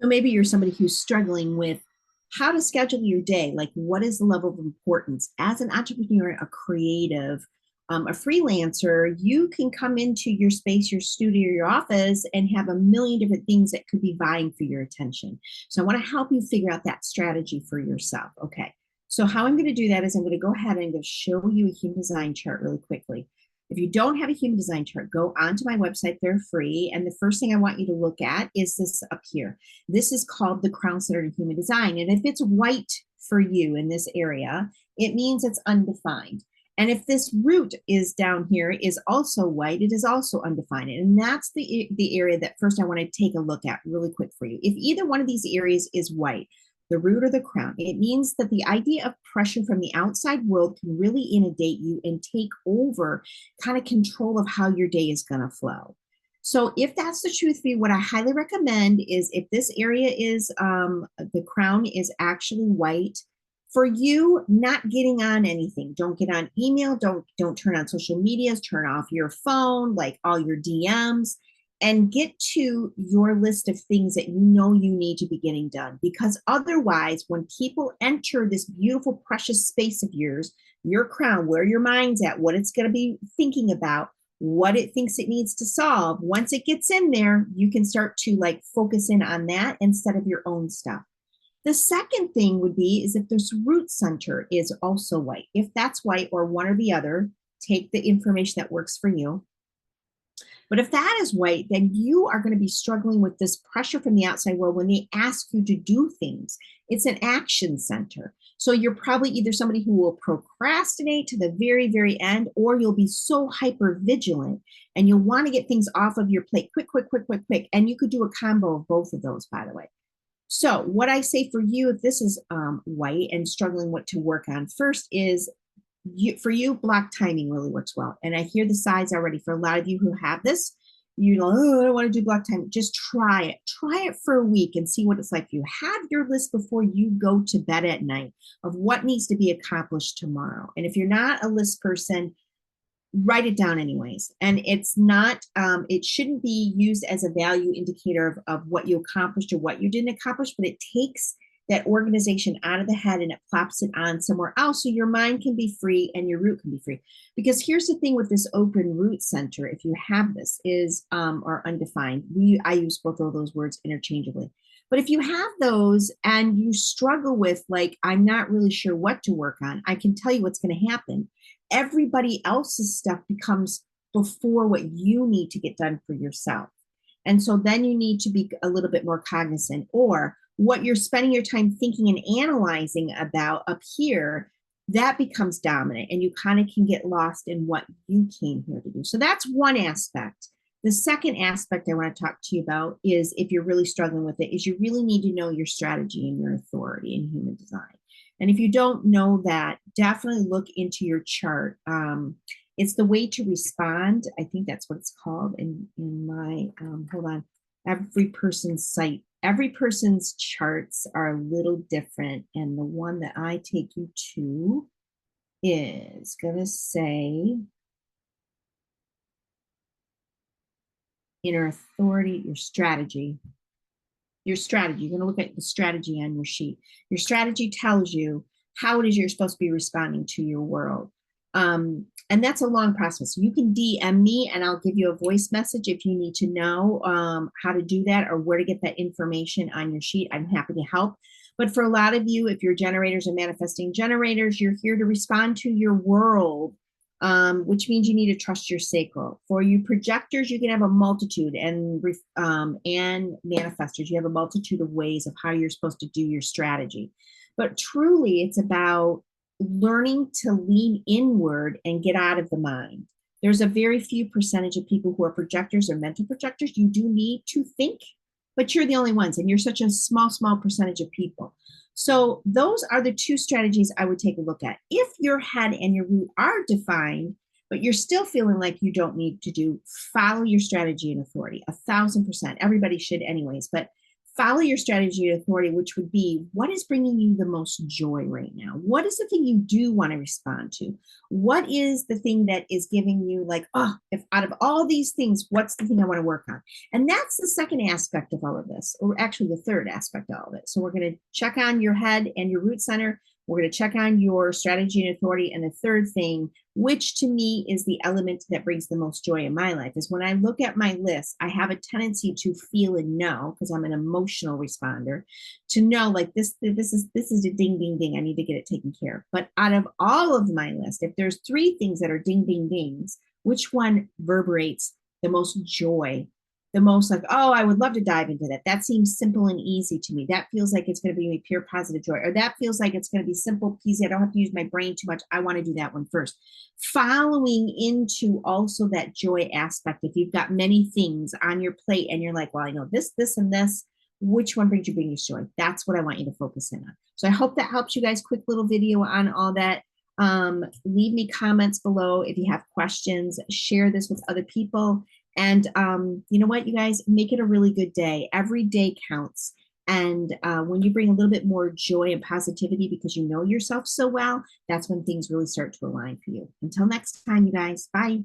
So maybe you're somebody who's struggling with how to schedule your day. Like, what is the level of importance? As an entrepreneur, a creative, a freelancer, you can come into your space, your studio, your office, and have a million different things that could be vying for your attention. So I want to help you figure out that strategy for yourself. Okay. So how I'm going to do that is I'm going to go ahead and I'm going to show you a human design chart really quickly. If you don't have a human design chart, go onto my website. They're free. And the first thing I want you to look at is this up here. This is called the crown-centered human design. And if it's white for you in this area, it means it's undefined. And if this root is down here is also white, it is also undefined. And that's the area that first I want to take a look at really quick for you. If either one of these areas is white, the root or the crown, it means that the idea of pressure from the outside world can really inundate you and take over kind of control of how your day is going to flow. So if that's the truth for you, what I highly recommend is if this area is the crown is actually white, for you, not getting on anything. Don't get on email. Don't turn on social medias. Turn off your phone, like all your DMs, and get to your list of things that you know you need to be getting done. Because otherwise, when people enter this beautiful, precious space of yours, your crown, where your mind's at, what it's going to be thinking about, what it thinks it needs to solve. Once it gets in there, you can start to like focus in on that instead of your own stuff. The second thing would be is if this root center is also white. If that's white or one or the other, take the information that works for you. But if that is white, then you are going to be struggling with this pressure from the outside world when they ask you to do things. It's an action center. So you're probably either somebody who will procrastinate to the very, very end, or you'll be so hyper vigilant and you'll want to get things off of your plate quick, quick, quick, quick, quick. And you could do a combo of both of those, by the way. So what I say for you, if this is white and struggling what to work on first is for you, block timing really works well. And I hear the sides already for a lot of you who have this. You know, oh, I don't want to do block time. Just try it. Try it for a week and see what it's like. You have your list before you go to bed at night of what needs to be accomplished tomorrow. And if you're not a list person, write it down anyways. And it's not, it shouldn't be used as a value indicator of what you accomplished or what you didn't accomplish, but it takes that organization out of the head and it plops it on somewhere else so your mind can be free and your root can be free. Because here's the thing with this open root center, if you have this, is or undefined. I use both of those words interchangeably. But if you have those and you struggle with, like, I'm not really sure what to work on, I can tell you what's going to happen. Everybody else's stuff becomes before what you need to get done for yourself. And so then you need to be a little bit more cognizant, or what you're spending your time thinking and analyzing about up here, that becomes dominant and you kind of can get lost in what you came here to do. So that's one aspect. The second aspect I want to talk to you about is, if you're really struggling with it, is you really need to know your strategy and your authority in human design. And if you don't know that, definitely look into your chart. It's the way to respond. I think that's what it's called in my, hold on, every person's site. Every person's charts are a little different. And the one that I take you to is going to say inner authority, your strategy. Your strategy. You're going to look at the strategy on your sheet. Your strategy tells you how it is you're supposed to be responding to your world. And that's a long process. You can DM me and I'll give you a voice message if you need to know how to do that or where to get that information on your sheet. I'm happy to help. But for a lot of you, if you're generators and manifesting generators, you're here to respond to your world, which means you need to trust your sacral. For you projectors, you can have a multitude, and manifestors, you have a multitude of ways of how you're supposed to do your strategy. But truly, it's about learning to lean inward and get out of the mind. There's a very few percentage of people who are projectors or mental projectors. You do need to think, but you're the only ones, and you're such a small percentage of people. So those are the two strategies I would take a look at. If your head and your root are defined, but you're still feeling like you don't need to follow your strategy and authority, 1,000%. Everybody should anyways, but follow your strategy of authority, which would be what is bringing you the most joy right now? What is the thing you do want to respond to? What is the thing that is giving you like, oh, if out of all these things, what's the thing I want to work on? And that's the second aspect of all of this, or actually the third aspect of all of it. So we're going to check on your head and your root center. We're going to check on your strategy and authority. And the third thing, which to me is the element that brings the most joy in my life, is when I look at my list, I have a tendency to feel and know, because I'm an emotional responder, to know like this is a ding, ding, ding. I need to get it taken care of. But out of all of my list, if there's three things that are ding, ding, dings, which one reverberates the most joy, the most like, oh, I would love to dive into that. That seems simple and easy to me. That feels like it's going to be pure positive joy, or that feels like it's going to be simple, peasy. I don't have to use my brain too much. I want to do that one first. Following into also that joy aspect. If you've got many things on your plate and you're like, well, I know this, this, and this, which one brings you biggest joy? That's what I want you to focus in on. So I hope that helps you guys. Quick little video on all that. Leave me comments below if you have questions. Share this with other people. And you know what, you guys, make it a really good day. Every day counts. And when you bring a little bit more joy and positivity because you know yourself so well, that's when things really start to align for you. Until next time, you guys, bye.